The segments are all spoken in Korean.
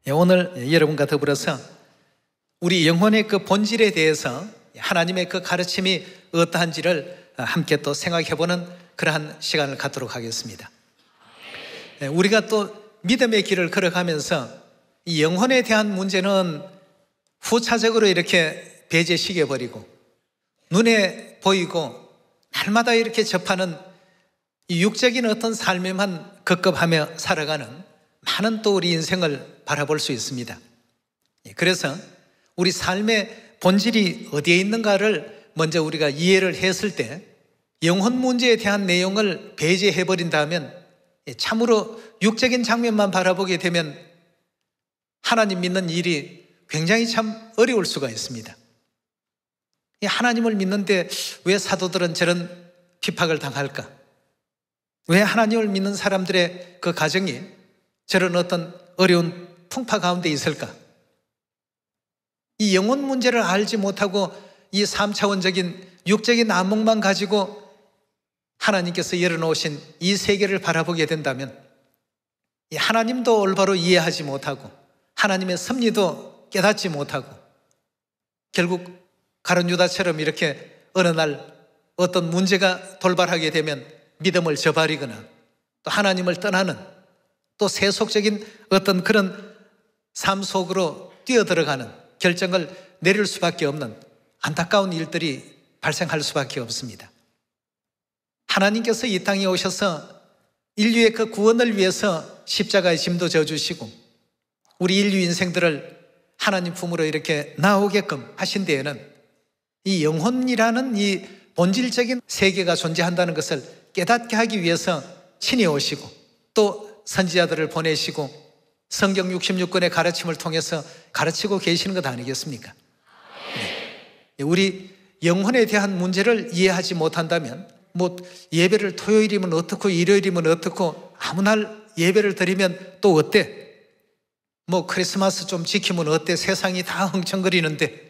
오늘 여러분과 더불어서 우리 영혼의 그 본질에 대해서 하나님의 그 가르침이 어떠한지를 함께 또 생각해보는 그러한 시간을 갖도록 하겠습니다. 우리가 또 믿음의 길을 걸어가면서 이 영혼에 대한 문제는 후차적으로 이렇게 배제시켜버리고 눈에 보이고 날마다 이렇게 접하는 이 육적인 어떤 삶에만 급급하며 살아가는 많은 또 우리 인생을 바라볼 수 있습니다. 그래서 우리 삶의 본질이 어디에 있는가를 먼저 우리가 이해를 했을 때 영혼 문제에 대한 내용을 배제해버린다면 참으로 육적인 장면만 바라보게 되면 하나님 믿는 일이 굉장히 참 어려울 수가 있습니다. 하나님을 믿는데 왜 사도들은 저런 핍박을 당할까? 왜 하나님을 믿는 사람들의 그 가정이 저런 어떤 어려운 풍파 가운데 있을까? 이 영혼 문제를 알지 못하고 이 3차원적인 육적인 안목만 가지고 하나님께서 열어놓으신 이 세계를 바라보게 된다면 하나님도 올바로 이해하지 못하고 하나님의 섭리도 깨닫지 못하고 결국 가룟 유다처럼 이렇게 어느 날 어떤 문제가 돌발하게 되면 믿음을 저버리거나 또 하나님을 떠나는 또 세속적인 어떤 그런 삶 속으로 뛰어들어가는 결정을 내릴 수밖에 없는 안타까운 일들이 발생할 수밖에 없습니다. 하나님께서 이 땅에 오셔서 인류의 그 구원을 위해서 십자가의 짐도 져주시고 우리 인류 인생들을 하나님 품으로 이렇게 나오게끔 하신 데에는 이 영혼이라는 이 본질적인 세계가 존재한다는 것을 깨닫게 하기 위해서 친히 오시고 또 선지자들을 보내시고 성경 66권의 가르침을 통해서 가르치고 계시는 것 아니겠습니까? 네. 우리 영혼에 대한 문제를 이해하지 못한다면 예배를 토요일이면 어떻고 일요일이면 어떻고 아무 날 예배를 드리면 또 어때? 크리스마스 좀 지키면 어때? 세상이 다 흥청거리는데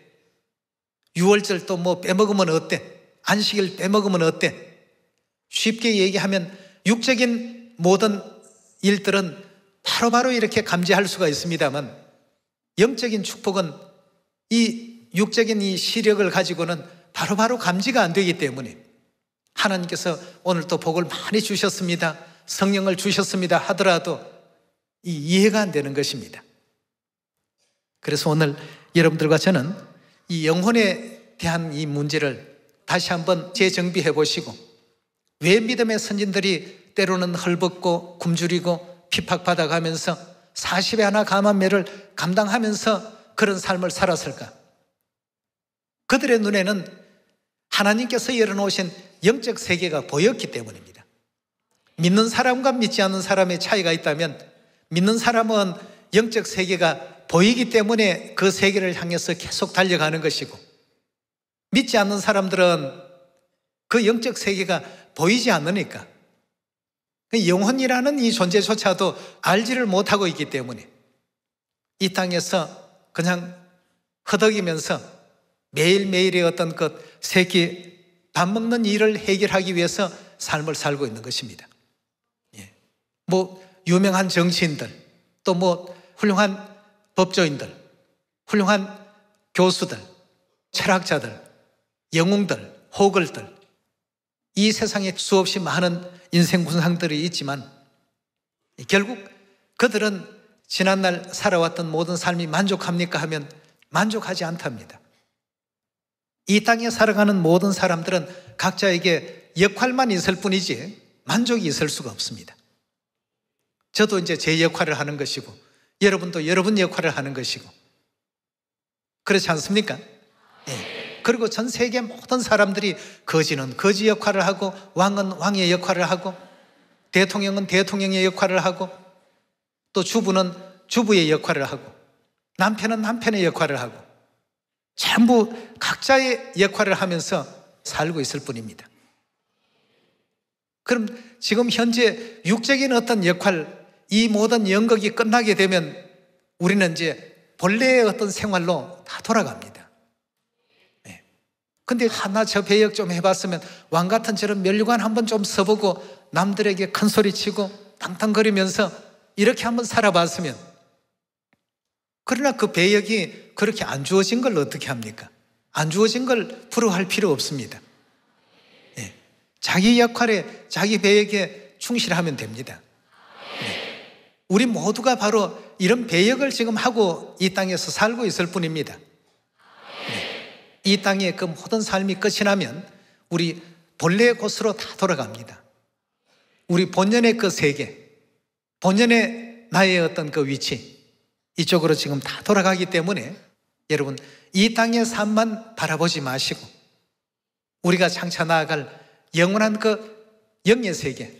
6월절 또 빼먹으면 어때? 안식일 빼먹으면 어때? 쉽게 얘기하면 육적인 모든 일들은 바로바로 이렇게 감지할 수가 있습니다만 영적인 축복은 이 육적인 이 시력을 가지고는 바로바로 감지가 안 되기 때문에 하나님께서 오늘 또 복을 많이 주셨습니다, 성령을 주셨습니다 하더라도 이 이해가 안 되는 것입니다. 그래서 오늘 여러분들과 저는 이 영혼에 대한 이 문제를 다시 한번 재정비해 보시고 왜 믿음의 선진들이 때로는 헐벗고 굶주리고 핍박받아가면서 40의 하나 감한매를 감당하면서 그런 삶을 살았을까? 그들의 눈에는 하나님께서 열어놓으신 영적 세계가 보였기 때문입니다. 믿는 사람과 믿지 않는 사람의 차이가 있다면 믿는 사람은 영적 세계가 보이기 때문에 그 세계를 향해서 계속 달려가는 것이고 믿지 않는 사람들은 그 영적 세계가 보이지 않으니까 영혼이라는 이 존재조차도 알지를 못하고 있기 때문에 이 땅에서 그냥 허덕이면서 매일매일의 어떤 그 새끼 밥 먹는 일을 해결하기 위해서 삶을 살고 있는 것입니다. 유명한 정치인들 또 훌륭한 법조인들, 훌륭한 교수들, 철학자들, 영웅들, 호걸들 이 세상에 수없이 많은 인생 군상들이 있지만 결국 그들은 지난날 살아왔던 모든 삶이 만족합니까 하면 만족하지 않답니다. 이 땅에 살아가는 모든 사람들은 각자에게 역할만 있을 뿐이지 만족이 있을 수가 없습니다. 저도 이제 제 역할을 하는 것이고 여러분도 여러분 역할을 하는 것이고 그렇지 않습니까? 네. 그리고 전 세계 모든 사람들이 거지는 거지 역할을 하고 왕은 왕의 역할을 하고 대통령은 대통령의 역할을 하고 또 주부는 주부의 역할을 하고 남편은 남편의 역할을 하고 전부 각자의 역할을 하면서 살고 있을 뿐입니다. 그럼 지금 현재 육적인 어떤 역할 이 모든 연극이 끝나게 되면 우리는 이제 본래의 어떤 생활로 다 돌아갑니다. 근데 하나 저 배역 좀 해봤으면 왕 같은 저런 면류관 한번 좀 써보고 남들에게 큰 소리 치고 탕탕거리면서 이렇게 한번 살아봤으면 그러나 그 배역이 그렇게 안 주어진 걸 어떻게 합니까? 안 주어진 걸 부러워할 필요 없습니다. 예. 자기 역할에, 자기 배역에 충실하면 됩니다. 예. 우리 모두가 바로 이런 배역을 지금 하고 이 땅에서 살고 있을 뿐입니다. 예. 이 땅의 그 모든 삶이 끝이 나면 우리 본래의 곳으로 다 돌아갑니다. 우리 본연의 그 세계, 본연의 나의 어떤 그 위치, 이쪽으로 지금 다 돌아가기 때문에 여러분, 이 땅의 삶만 바라보지 마시고 우리가 장차 나아갈 영원한 그 영의 세계,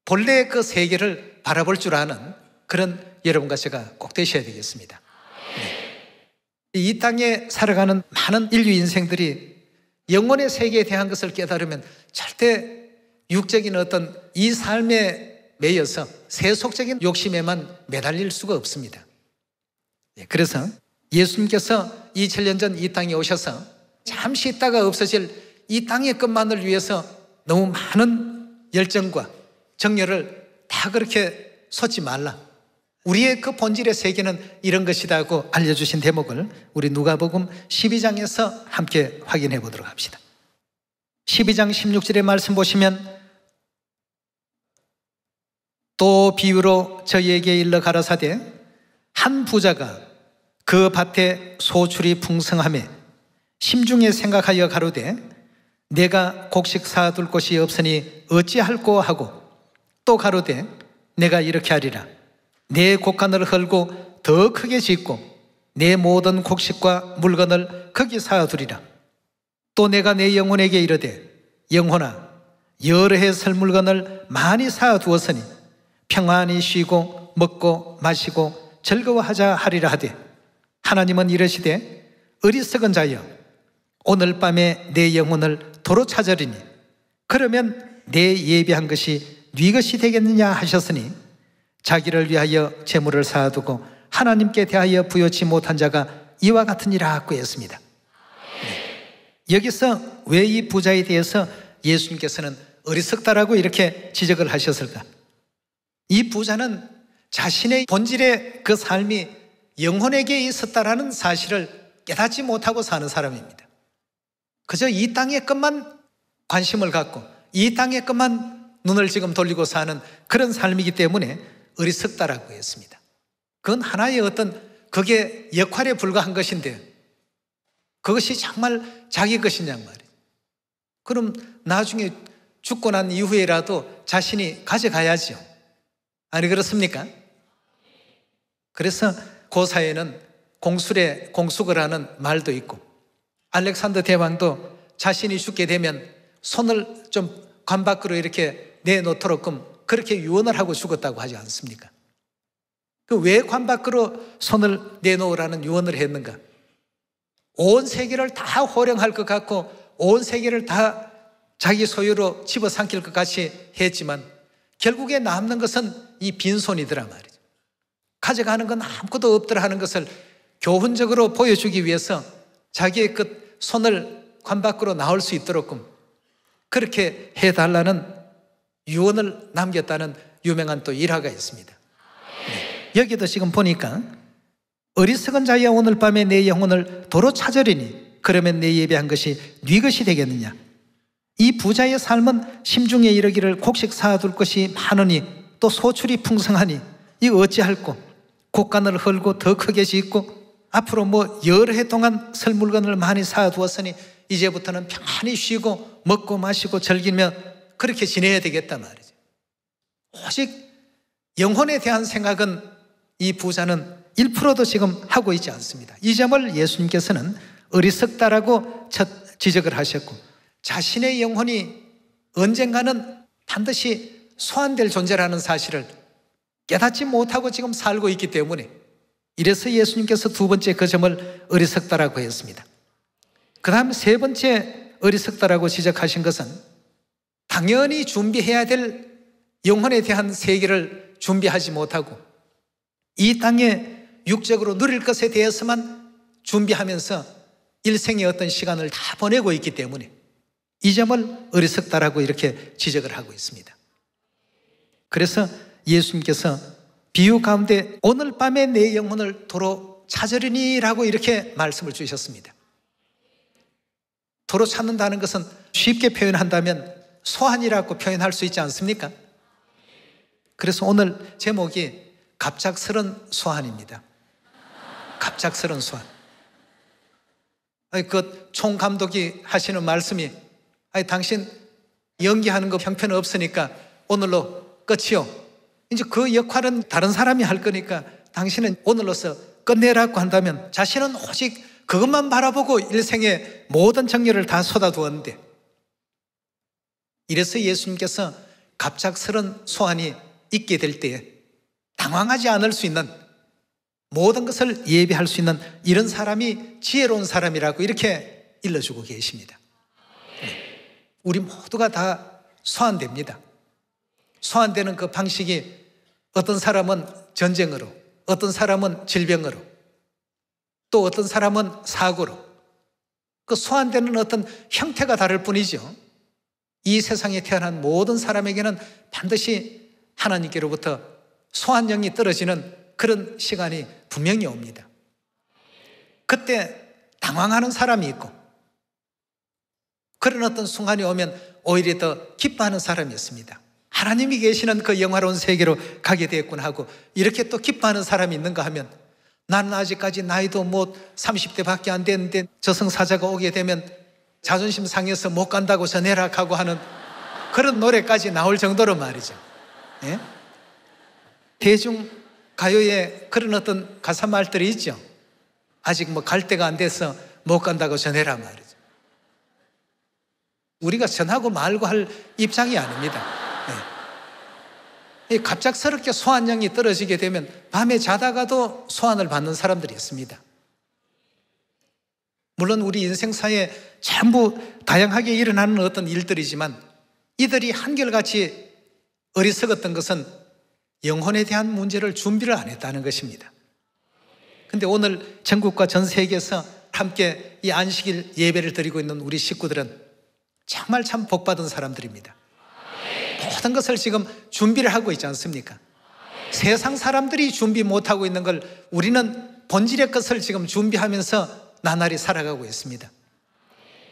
본래의 그 세계를 바라볼 줄 아는 그런 여러분과 제가 꼭 되셔야 되겠습니다. 네. 이 땅에 살아가는 많은 인류 인생들이 영혼의 세계에 대한 것을 깨달으면 절대 육적인 어떤 이 삶에 매여서 세속적인 욕심에만 매달릴 수가 없습니다. 그래서 예수님께서 2000년 전 이 땅에 오셔서 잠시 있다가 없어질 이 땅의 것만을 위해서 너무 많은 열정과 정열을 다 그렇게 쏟지 말라. 우리의 그 본질의 세계는 이런 것이라고 알려주신 대목을 우리 누가복음 12장에서 함께 확인해 보도록 합시다. 12장 16절의 말씀 보시면 또 비유로 저희에게 일러 가라사대 한 부자가 그 밭에 소출이 풍성하매 심중에 생각하여 가로되 내가 곡식 사둘 곳이 없으니 어찌할꼬 하고 또 가로되 내가 이렇게 하리라 내 곡간을 헐고 더 크게 짓고 내 모든 곡식과 물건을 거기 사두리라. 또 내가 내 영혼에게 이르되 영혼아 여러 해 설 물건을 많이 사두었으니 평안히 쉬고 먹고 마시고 즐거워하자 하리라 하되 하나님은 이르시되 어리석은 자여 오늘 밤에 내 영혼을 도로 찾으리니 그러면 내 예비한 것이 네 것이 되겠느냐 하셨으니 자기를 위하여 재물을 쌓아두고 하나님께 대하여 부여치 못한 자가 이와 같으니라 구했습니다. 여기서 왜 이 부자에 대해서 예수님께서는 어리석다라고 이렇게 지적을 하셨을까? 이 부자는 자신의 본질의 그 삶이 영혼에게 있었다라는 사실을 깨닫지 못하고 사는 사람입니다. 그저 이 땅의 것만 관심을 갖고 이 땅의 것만 눈을 지금 돌리고 사는 그런 삶이기 때문에 어리석다라고 했습니다. 그건 하나의 어떤 그게 역할에 불과한 것인데 그것이 정말 자기 것이냐 말이에요. 그럼 나중에 죽고 난 이후에라도 자신이 가져가야죠. 아니 그렇습니까? 그래서 고사에는 공술에 공숙을 하는 말도 있고 알렉산더 대왕도 자신이 죽게 되면 손을 좀 관 밖으로 이렇게 내놓도록끔 그렇게 유언을 하고 죽었다고 하지 않습니까? 그 왜 관 밖으로 손을 내놓으라는 유언을 했는가? 온 세계를 다 호령할 것 같고 온 세계를 다 자기 소유로 집어삼킬 것 같이 했지만 결국에 남는 것은 이 빈손이더라 말이죠. 가져가는 건 아무것도 없더라 하는 것을 교훈적으로 보여주기 위해서 자기의 그 손을 관 밖으로 나올 수 있도록끔 그렇게 해달라는 유언을 남겼다는 유명한 또 일화가 있습니다. 여기도 지금 보니까 어리석은 자여 오늘 밤에 내 영혼을 도로 찾으리니 그러면 내 예배한 것이 네 것이 되겠느냐. 이 부자의 삶은 심중에 이르기를 곡식 사둘 것이 많으니 또 소출이 풍성하니 이 어찌할꼬 곡간을 헐고 더 크게 짓고 앞으로 뭐 여러 해 동안 설 물건을 많이 사두었으니 이제부터는 평안히 쉬고 먹고 마시고 즐기며 그렇게 지내야 되겠단 말이죠. 오직 영혼에 대한 생각은 이 부자는 1%도 지금 하고 있지 않습니다. 이 점을 예수님께서는 어리석다라고 첫 지적을 하셨고 자신의 영혼이 언젠가는 반드시 소환될 존재라는 사실을 깨닫지 못하고 지금 살고 있기 때문에 이래서 예수님께서 두 번째 그 점을 어리석다라고 했습니다. 그 다음 세 번째 어리석다라고 지적하신 것은 당연히 준비해야 될 영혼에 대한 세계를 준비하지 못하고 이 땅에 육적으로 누릴 것에 대해서만 준비하면서 일생의 어떤 시간을 다 보내고 있기 때문에 이 점을 어리석다라고 이렇게 지적을 하고 있습니다. 그래서 예수님께서 비유 가운데 오늘 밤에 내 영혼을 도로 찾으리니라고 이렇게 말씀을 주셨습니다. 도로 찾는다는 것은 쉽게 표현한다면 소환이라고 표현할 수 있지 않습니까? 그래서 오늘 제목이 갑작스런 소환입니다. 갑작스런 소환. 그 총감독이 하시는 말씀이 당신 연기하는 거 형편 없으니까 오늘로 끝이요. 이제 그 역할은 다른 사람이 할 거니까 당신은 오늘로서 끝내라고 한다면 자신은 오직 그것만 바라보고 일생의 모든 정열을 다 쏟아두었는데, 이래서 예수님께서 갑작스런 소환이 있게 될 때에 당황하지 않을 수 있는, 모든 것을 예비할 수 있는 이런 사람이 지혜로운 사람이라고 이렇게 일러주고 계십니다. 우리 모두가 다 소환됩니다. 소환되는 그 방식이 어떤 사람은 전쟁으로, 어떤 사람은 질병으로, 또 어떤 사람은 사고로, 그 소환되는 어떤 형태가 다를 뿐이죠. 이 세상에 태어난 모든 사람에게는 반드시 하나님께로부터 소환령이 떨어지는 그런 시간이 분명히 옵니다. 그때 당황하는 사람이 있고, 그런 어떤 순간이 오면 오히려 더 기뻐하는 사람이 있습니다. 하나님이 계시는 그 영화로운 세계로 가게 되었구나 하고 이렇게 또 기뻐하는 사람이 있는가 하면, 나는 아직까지 나이도 30대밖에 안 됐는데 저승사자가 오게 되면 자존심 상해서 못 간다고 전해라 하고 하는 그런 노래까지 나올 정도로 말이죠. 예? 대중 가요에 그런 어떤 가사 말들이 있죠. 아직 갈 때가 안 돼서 못 간다고 전해라 말이죠. 우리가 전하고 말고 할 입장이 아닙니다. 예. 갑작스럽게 소환령이 떨어지게 되면 밤에 자다가도 소환을 받는 사람들이 있습니다. 물론 우리 인생사에 전부 다양하게 일어나는 어떤 일들이지만, 이들이 한결같이 어리석었던 것은 영혼에 대한 문제를 준비를 안 했다는 것입니다. 그런데 오늘 전국과 전 세계에서 함께 이 안식일 예배를 드리고 있는 우리 식구들은 정말 참 복받은 사람들입니다. 모든 것을 지금 준비를 하고 있지 않습니까? 세상 사람들이 준비 못하고 있는 걸 우리는 본질의 것을 지금 준비하면서 나날이 살아가고 있습니다.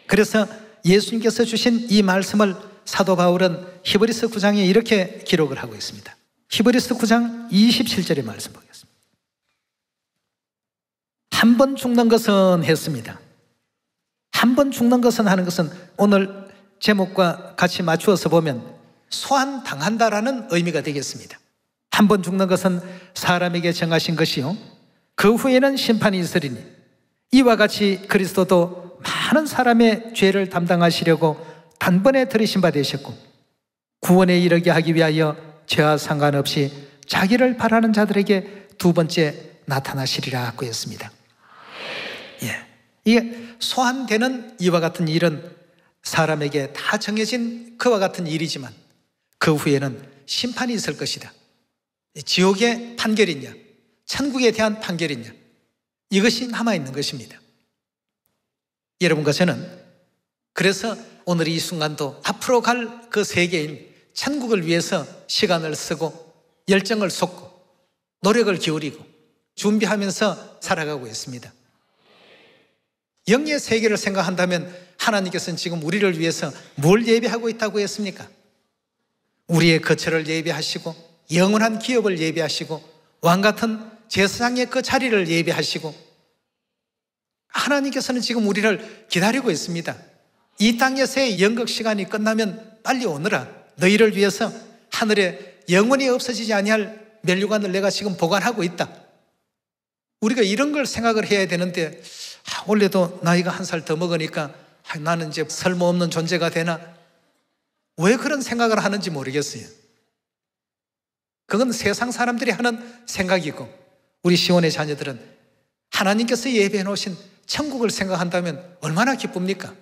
그래서 예수님께서 주신 이 말씀을 사도 바울은 히브리서 9장에 이렇게 기록을 하고 있습니다. 히브리서 9장 27절의 말씀 보겠습니다. 한 번 죽는 것은 했습니다. 한 번 죽는 것은 하는 것은 오늘 제목과 같이 맞추어서 보면 소환당한다라는 의미가 되겠습니다. 한 번 죽는 것은 사람에게 정하신 것이요, 그 후에는 심판이 있으리니 이와 같이 그리스도도 많은 사람의 죄를 담당하시려고 단번에 들이신 바 되셨고, 구원에 이르게 하기 위하여 죄와 상관없이 자기를 바라는 자들에게 두 번째 나타나시리라고 했습니다. 예. 이게 소환되는 이와 같은 일은 사람에게 다 정해진 그와 같은 일이지만 그 후에는 심판이 있을 것이다. 지옥의 판결이냐, 천국에 대한 판결이냐, 이것이 남아있는 것입니다. 여러분과 저는 그래서 오늘 이 순간도 앞으로 갈 그 세계인 천국을 위해서 시간을 쓰고 열정을 쏟고 노력을 기울이고 준비하면서 살아가고 있습니다. 영의 세계를 생각한다면 하나님께서는 지금 우리를 위해서 뭘 예비하고 있다고 했습니까? 우리의 거처를 예비하시고 영원한 기업을 예비하시고 왕같은 제사장의 그 자리를 예비하시고, 하나님께서는 지금 우리를 기다리고 있습니다. 이 땅에서의 연극 시간이 끝나면 빨리 오너라. 너희를 위해서 하늘에 영원히 없어지지 아니할 멸류관을 내가 지금 보관하고 있다. 우리가 이런 걸 생각을 해야 되는데, 원래도 나이가 한 살 더 먹으니까 나는 이제 쓸모없는 존재가 되나? 왜 그런 생각을 하는지 모르겠어요. 그건 세상 사람들이 하는 생각이고, 우리 시온의 자녀들은 하나님께서 예배해 놓으신 천국을 생각한다면 얼마나 기쁩니까?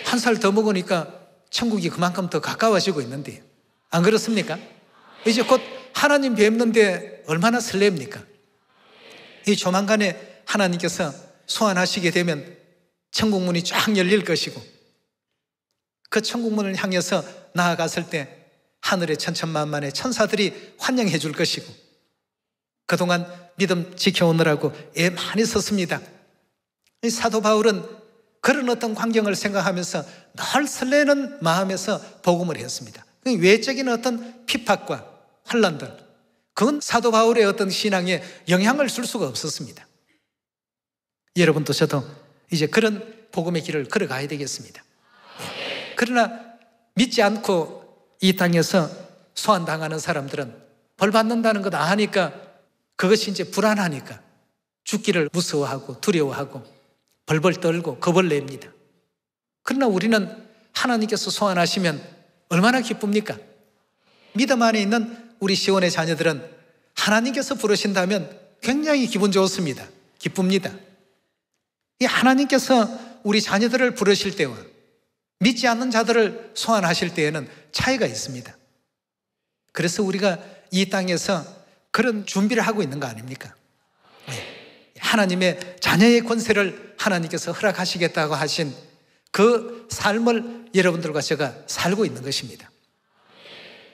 한 살 더 먹으니까 천국이 그만큼 더 가까워지고 있는데, 안 그렇습니까? 이제 곧 하나님 뵙는데 얼마나 설렙니까? 이 조만간에 하나님께서 소환하시게 되면 천국 문이 쫙 열릴 것이고, 그 천국 문을 향해서 나아갔을 때 하늘의 천천만만의 천사들이 환영해 줄 것이고, 그동안 믿음 지켜오느라고 애 많이 썼습니다. 이 사도 바울은 그런 어떤 광경을 생각하면서 늘 설레는 마음에서 복음을 했습니다. 외적인 어떤 핍박과 환난들, 그건 사도 바울의 어떤 신앙에 영향을 줄 수가 없었습니다. 여러분도 저도 이제 그런 복음의 길을 걸어가야 되겠습니다. 그러나 믿지 않고 이 땅에서 소환당하는 사람들은 벌 받는다는 것 아니까 그것이 이제 불안하니까 죽기를 무서워하고 두려워하고 벌벌 떨고 겁을 냅니다. 그러나 우리는 하나님께서 소환하시면 얼마나 기쁩니까? 믿음 안에 있는 우리 시온의 자녀들은 하나님께서 부르신다면 굉장히 기분 좋습니다. 기쁩니다. 이 하나님께서 우리 자녀들을 부르실 때와 믿지 않는 자들을 소환하실 때에는 차이가 있습니다. 그래서 우리가 이 땅에서 그런 준비를 하고 있는 거 아닙니까? 하나님의 자녀의 권세를 하나님께서 허락하시겠다고 하신 그 삶을 여러분들과 제가 살고 있는 것입니다.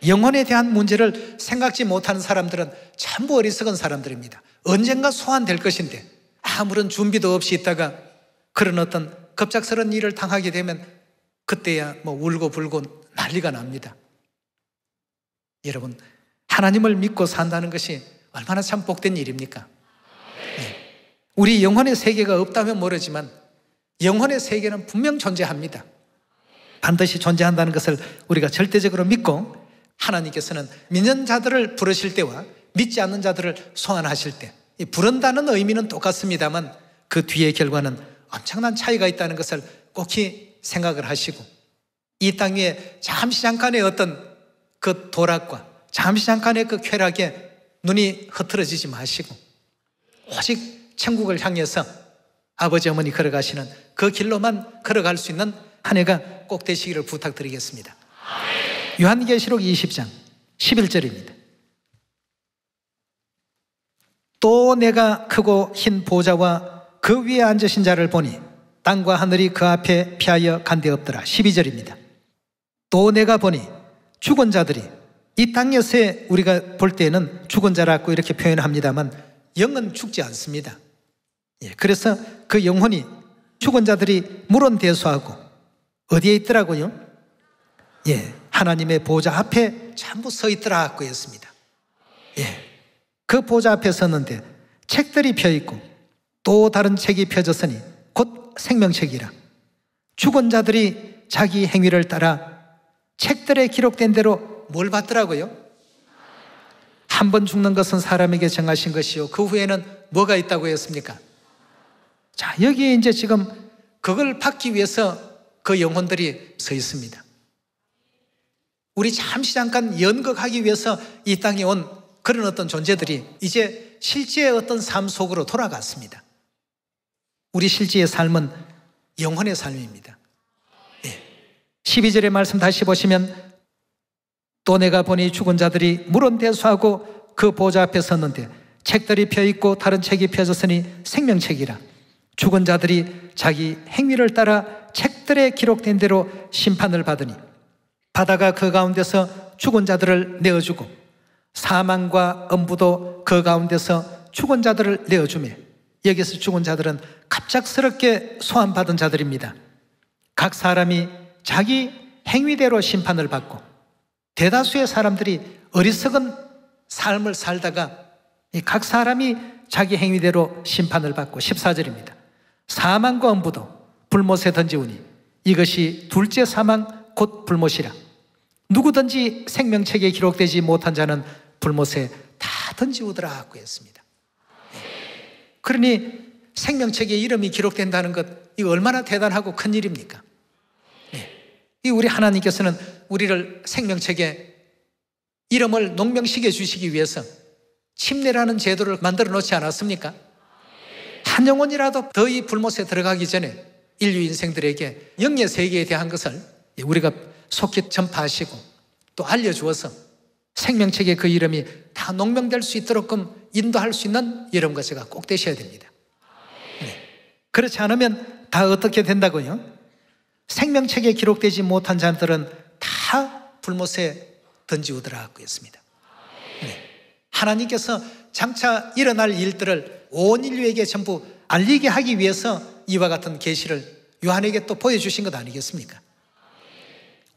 영혼에 대한 문제를 생각지 못하는 사람들은 전부 어리석은 사람들입니다. 언젠가 소환될 것인데 아무런 준비도 없이 있다가 그런 어떤 급작스러운 일을 당하게 되면 그때야 뭐 울고 불고 난리가 납니다. 여러분, 하나님을 믿고 산다는 것이 얼마나 참 복된 일입니까? 우리 영혼의 세계가 없다면 모르지만 영혼의 세계는 분명 존재합니다. 반드시 존재한다는 것을 우리가 절대적으로 믿고 하나님께서는 믿는 자들을 부르실 때와 믿지 않는 자들을 소환하실 때, 부른다는 의미는 똑같습니다만 그 뒤의 결과는 엄청난 차이가 있다는 것을 꼭 생각을 하시고 이 땅 위에 잠시 잠깐의 어떤 그 도락과 잠시 잠깐의 그 쾌락에 눈이 흐트러지지 마시고 오직 천국을 향해서 아버지 어머니 걸어가시는 그 길로만 걸어갈 수 있는 한 해가 꼭 되시기를 부탁드리겠습니다. 요한계시록 20장 11절입니다. 또 내가 크고 흰 보좌와 그 위에 앉으신 자를 보니 땅과 하늘이 그 앞에 피하여 간 데 없더라. 12절입니다. 또 내가 보니 죽은 자들이, 이 땅에서 우리가 볼 때는 죽은 자라고 이렇게 표현합니다만 영은 죽지 않습니다. 그래서 그 영혼이 죽은 자들이 물론대수하고 어디에 있더라고요? 하나님의 보좌 앞에 전부 서 있더라고 했습니다. 그 보좌 앞에 섰는데 책들이 펴있고 또 다른 책이 펴졌으니 곧 생명책이라. 죽은 자들이 자기 행위를 따라 책들에 기록된 대로 뭘 받더라고요? 한 번 죽는 것은 사람에게 정하신 것이요 그 후에는 뭐가 있다고 했습니까? 자, 여기에 이제 지금 그걸 받기 위해서 그 영혼들이 서 있습니다. 우리 잠시 잠깐 연극하기 위해서 이 땅에 온 그런 어떤 존재들이 이제 실제의 어떤 삶 속으로 돌아갔습니다. 우리 실제의 삶은 영혼의 삶입니다. 12절의 말씀 다시 보시면 또 내가 보니 죽은 자들이 물론대수하고 그 보좌 앞에 섰는데 책들이 펴있고 다른 책이 펴졌으니 생명책이라. 죽은 자들이 자기 행위를 따라 책들에 기록된 대로 심판을 받으니 바다가 그 가운데서 죽은 자들을 내어주고 사망과 엄부도 그 가운데서 죽은 자들을 내어주매, 여기서 죽은 자들은 갑작스럽게 소환받은 자들입니다. 각 사람이 자기 행위대로 심판을 받고 대다수의 사람들이 어리석은 삶을 살다가 각 사람이 자기 행위대로 심판을 받고 14절입니다. 사망과 엄부도 불못에 던지우니 이것이 둘째 사망 곧 불못이라. 누구든지 생명책에 기록되지 못한 자는 불못에 다 던지우더라고 했습니다. 그러니 생명책에 이름이 기록된다는 것, 이거 얼마나 대단하고 큰 일입니까? 이 우리 하나님께서는 우리를 생명책에 이름을 농명시켜 주시기 위해서 침례라는 제도를 만들어 놓지 않았습니까? 한 영혼이라도 더 이 불못에 들어가기 전에 인류 인생들에게 영의 세계에 대한 것을 우리가 속히 전파하시고 또 알려주어서 생명책에 그 이름이 다 농명될 수 있도록끔 인도할 수 있는 여러분과 제가 꼭 되셔야 됩니다. 그렇지 않으면 다 어떻게 된다고요? 생명책에 기록되지 못한 자들은 다 불못에 던지우더라고 했습니다. 하나님께서 장차 일어날 일들을 온 인류에게 전부 알리게 하기 위해서 이와 같은 계시를 요한에게 또 보여주신 것 아니겠습니까?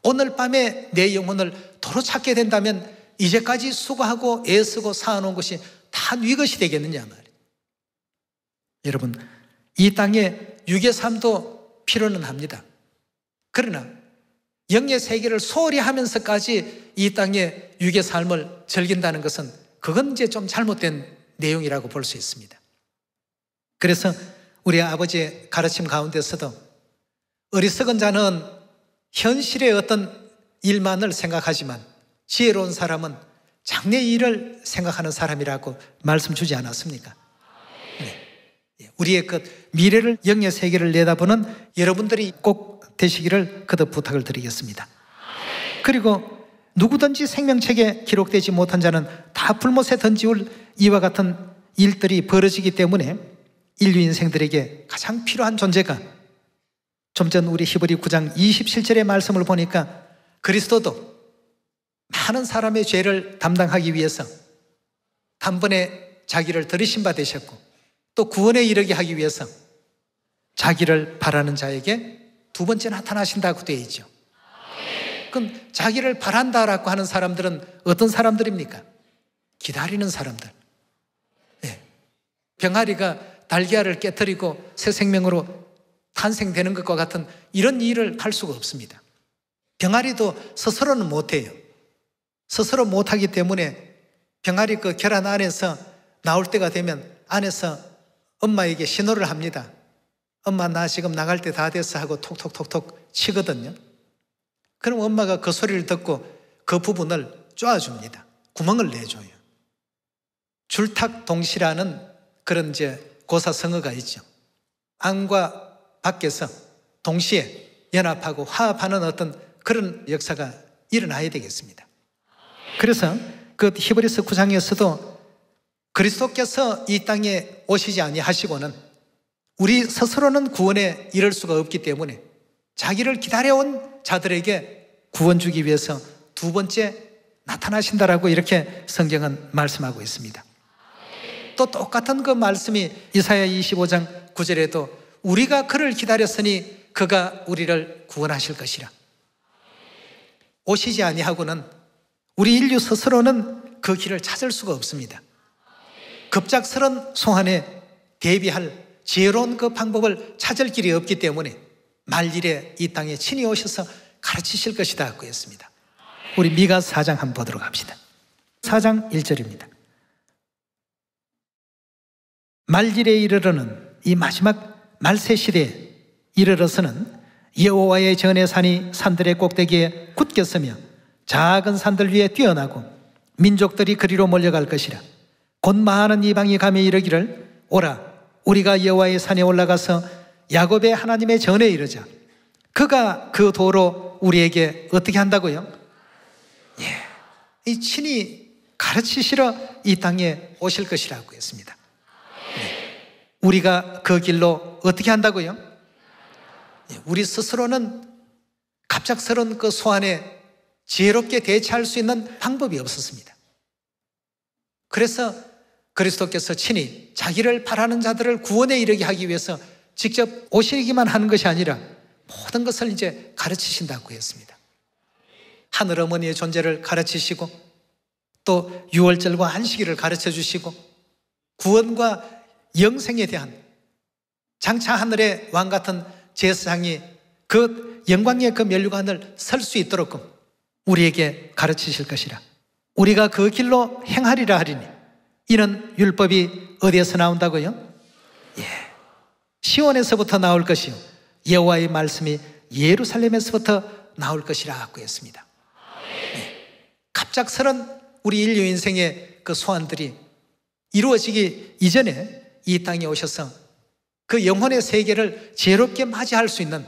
오늘 밤에 내 영혼을 도로 찾게 된다면 이제까지 수고하고 애쓰고 쌓아놓은 것이 다 네 것이 되겠느냐 말이에요. 여러분, 이 땅에 육의 삶도 필요는 합니다. 그러나 영의 세계를 소홀히 하면서까지 이 땅에 육의 삶을 즐긴다는 것은 그건 이제 좀 잘못된 내용이라고 볼 수 있습니다. 그래서 우리 아버지의 가르침 가운데서도 어리석은 자는 현실의 어떤 일만을 생각하지만 지혜로운 사람은 장래의 일을 생각하는 사람이라고 말씀 주지 않았습니까? 네. 우리의 그 미래를 영의 세계를 내다보는 여러분들이 꼭 되시기를 거듭 부탁을 드리겠습니다. 그리고 누구든지 생명책에 기록되지 못한 자는 다 불못에 던지울 이와 같은 일들이 벌어지기 때문에 인류 인생들에게 가장 필요한 존재가, 좀 전 우리 히브리 9장 27절의 말씀을 보니까 그리스도도 많은 사람의 죄를 담당하기 위해서 단번에 자기를 들이신 바 되셨고 또 구원에 이르게 하기 위해서 자기를 바라는 자에게 두 번째 나타나신다고 되어 있죠. 그럼 자기를 바란다라고 하는 사람들은 어떤 사람들입니까? 기다리는 사람들. 네. 병아리가 달걀을 깨뜨리고 새 생명으로 탄생되는 것과 같은 이런 일을 할 수가 없습니다. 병아리도 스스로는 못해요. 스스로 못하기 때문에 병아리 그 결안 안에서 나올 때가 되면 안에서 엄마에게 신호를 합니다. 엄마 나 지금 나갈 때 다 됐어 하고 톡톡톡톡 치거든요. 그럼 엄마가 그 소리를 듣고 그 부분을 쪼아줍니다. 구멍을 내줘요. 줄탁동시라는 그런 이제 고사성어가 있죠. 안과 밖에서 동시에 연합하고 화합하는 어떤 그런 역사가 일어나야 되겠습니다. 그래서 그 히브리서 9장에서도 그리스도께서 이 땅에 오시지 아니하시고는 우리 스스로는 구원에 이를 수가 없기 때문에 자기를 기다려온 자들에게 구원 주기 위해서 두 번째 나타나신다라고 이렇게 성경은 말씀하고 있습니다. 또 똑같은 그 말씀이 이사야 25장 9절에도 우리가 그를 기다렸으니 그가 우리를 구원하실 것이라. 오시지 아니하고는 우리 인류 스스로는 그 길을 찾을 수가 없습니다. 급작스런 소환에 대비할 지혜로운 그 방법을 찾을 길이 없기 때문에 말일에 이 땅에 친히 오셔서 가르치실 것이다 고 했습니다. 우리 미가 4장 한번 보도록 합시다. 4장 1절입니다. 말일에 이르러는 이 마지막 말세 시대에 이르러서는 여호와의 전의 산이 산들의 꼭대기에 굳게 서며 작은 산들 위에 뛰어나고 민족들이 그리로 몰려갈 것이라. 곧 많은 이방이 가며 이르기를 오라 우리가 여호와의 산에 올라가서 야곱의 하나님의 전에 이르자. 그가 그 도로 우리에게 어떻게 한다고요? 이 친히 가르치시러 이 땅에 오실 것이라고 했습니다. 우리가 그 길로 어떻게 한다고요? 우리 스스로는 갑작스러운 그 소환에 지혜롭게 대처할 수 있는 방법이 없었습니다. 그래서 그리스도께서 친히 자기를 바라는 자들을 구원에 이르게 하기 위해서 직접 오시기만 하는 것이 아니라 모든 것을 이제 가르치신다고 했습니다. 하늘 어머니의 존재를 가르치시고 또 유월절과 안식일을 가르쳐 주시고 구원과 영생에 대한 장차 하늘의 왕 같은 제사장이 그 영광의 그 면류관을 설 수 있도록 우리에게 가르치실 것이라. 우리가 그 길로 행하리라 하리니 이는 율법이 어디에서 나온다고요? 시온에서부터 나올 것이요 여호와의 말씀이 예루살렘에서부터 나올 것이라고 했습니다. 갑작스런 우리 인류 인생의 그 소원들이 이루어지기 이전에 이 땅에 오셔서 그 영혼의 세계를 지혜롭게 맞이할 수 있는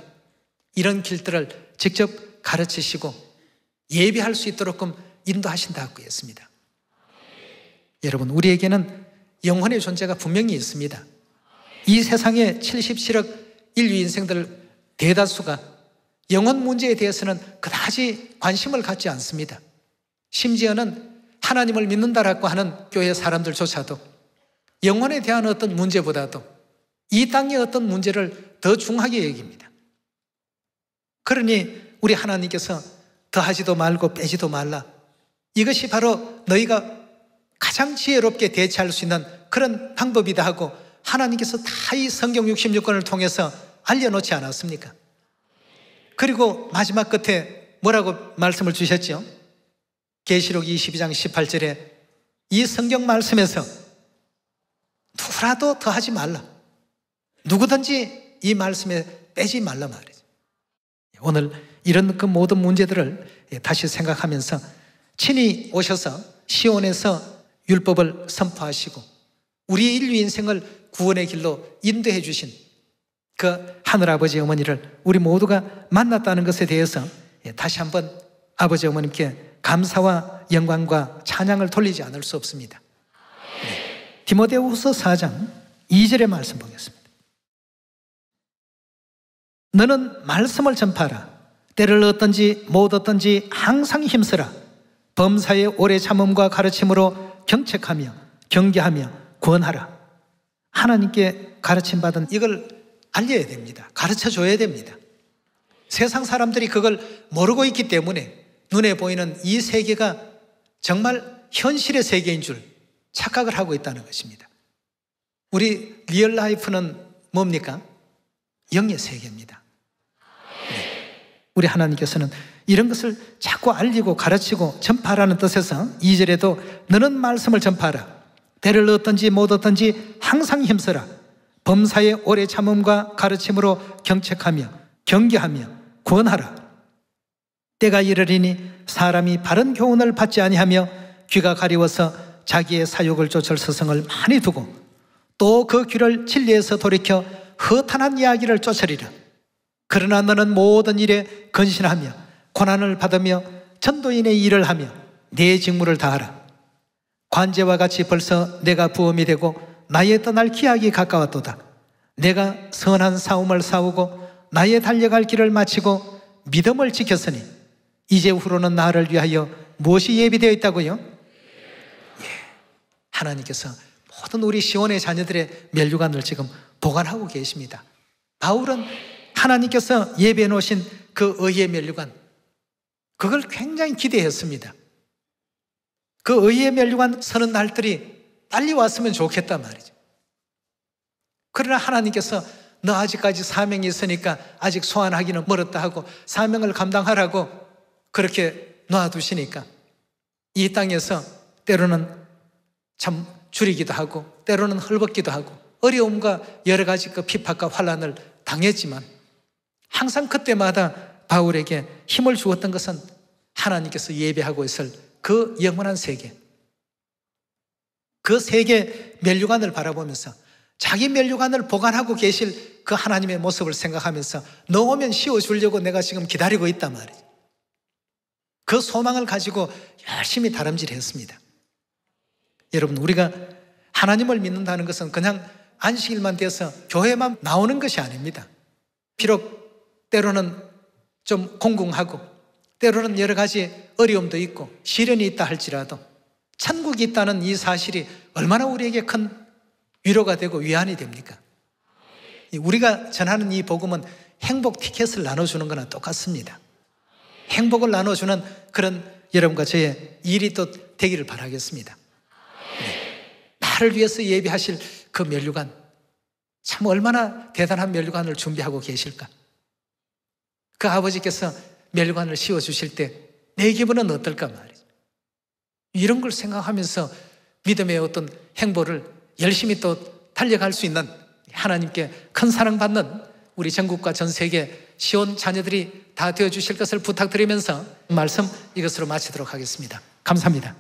이런 길들을 직접 가르치시고 예비할 수 있도록 인도하신다고 했습니다. 여러분, 우리에게는 영혼의 존재가 분명히 있습니다. 이 세상에 77억 인류 인생들 대다수가 영혼 문제에 대해서는 그다지 관심을 갖지 않습니다. 심지어는 하나님을 믿는다라고 하는 교회 사람들조차도 영혼에 대한 어떤 문제보다도 이 땅의 어떤 문제를 더 중하게 여깁니다. 그러니 우리 하나님께서 더하지도 말고 빼지도 말라. 이것이 바로 너희가 가장 지혜롭게 대처할 수 있는 그런 방법이다 하고 하나님께서 다 이 성경 66권을 통해서 알려놓지 않았습니까? 그리고 마지막 끝에 뭐라고 말씀을 주셨죠? 계시록 22장 18절에 이 성경 말씀에서 누구라도 더하지 말라. 누구든지 이 말씀에 빼지 말라 말이죠. 오늘 이런 그 모든 문제들을 다시 생각하면서 친히 오셔서 시온에서 율법을 선포하시고 우리 인류 인생을 구원의 길로 인도해 주신 그 하늘아버지 어머니를 우리 모두가 만났다는 것에 대해서 다시 한번 아버지 어머님께 감사와 영광과 찬양을 돌리지 않을 수 없습니다. 디모데후서 4장 2절의 말씀 보겠습니다. 너는 말씀을 전파하라. 때를 얻든지 못 얻든지 항상 힘쓰라. 범사의 오래 참음과 가르침으로 경책하며 경계하며 권하라. 하나님께 가르침받은 이걸 알려야 됩니다. 가르쳐줘야 됩니다. 세상 사람들이 그걸 모르고 있기 때문에 눈에 보이는 이 세계가 정말 현실의 세계인 줄 착각을 하고 있다는 것입니다. 우리 리얼 라이프는 뭡니까? 영의 세계입니다. 우리 하나님께서는 이런 것을 자꾸 알리고 가르치고 전파하라는 뜻에서 2절에도 너는 말씀을 전파하라. 때를 얻든지 못 얻든지 항상 힘써라. 범사의 오래 참음과 가르침으로 경책하며 경계하며 권하라. 때가 이르리니 사람이 바른 교훈을 받지 아니하며 귀가 가리워서 자기의 사욕을 쫓을 서성을 많이 두고 또 그 귀를 진리에서 돌이켜 허탄한 이야기를 쫓으리라. 그러나 너는 모든 일에 근신하며 고난을 받으며 전도인의 일을 하며 내 직무를 다하라. 관제와 같이 벌써 내가 부엄이 되고 나의 떠날 기약이 가까웠도다. 내가 선한 싸움을 싸우고 나의 달려갈 길을 마치고 믿음을 지켰으니 이제 후로는 나를 위하여 무엇이 예비되어 있다고요? 하나님께서 모든 우리 시온의 자녀들의 면류관을 지금 보관하고 계십니다. 바울은 하나님께서 예배해 놓으신 그 의의 면류관, 그걸 굉장히 기대했습니다. 그 의의 면류관 서는 날들이 빨리 왔으면 좋겠단 말이죠. 그러나 하나님께서 너 아직까지 사명이 있으니까 아직 소환하기는 멀었다 하고 사명을 감당하라고 그렇게 놔두시니까 이 땅에서 때로는 참 줄이기도 하고 때로는 헐벗기도 하고 어려움과 여러 가지 그 핍박과 환난을 당했지만 항상 그때마다 바울에게 힘을 주었던 것은 하나님께서 예배하고 있을 그 영원한 세계, 그 세계 면류관을 바라보면서 자기 면류관을 보관하고 계실 그 하나님의 모습을 생각하면서 너 오면 씌워주려고 내가 지금 기다리고 있단 말이에요. 그 소망을 가지고 열심히 다름질했습니다. 여러분, 우리가 하나님을 믿는다는 것은 그냥 안식일만 돼서 교회만 나오는 것이 아닙니다. 비록 때로는 좀 공공하고 때로는 여러 가지 어려움도 있고 시련이 있다 할지라도 천국이 있다는 이 사실이 얼마나 우리에게 큰 위로가 되고 위안이 됩니까? 우리가 전하는 이 복음은 행복 티켓을 나눠주는 거나 똑같습니다. 행복을 나눠주는 그런 여러분과 저의 일이 또 되기를 바라겠습니다. 나를 위해서 예비하실 그 면류관, 참 얼마나 대단한 면류관을 준비하고 계실까? 그 아버지께서 면류관을 씌워주실 때 내 기분은 어떨까 말이죠. 이런 걸 생각하면서 믿음의 어떤 행보를 열심히 또 달려갈 수 있는 하나님께 큰 사랑받는 우리 전국과 전 세계 시온 자녀들이 다 되어주실 것을 부탁드리면서 말씀 이것으로 마치도록 하겠습니다. 감사합니다.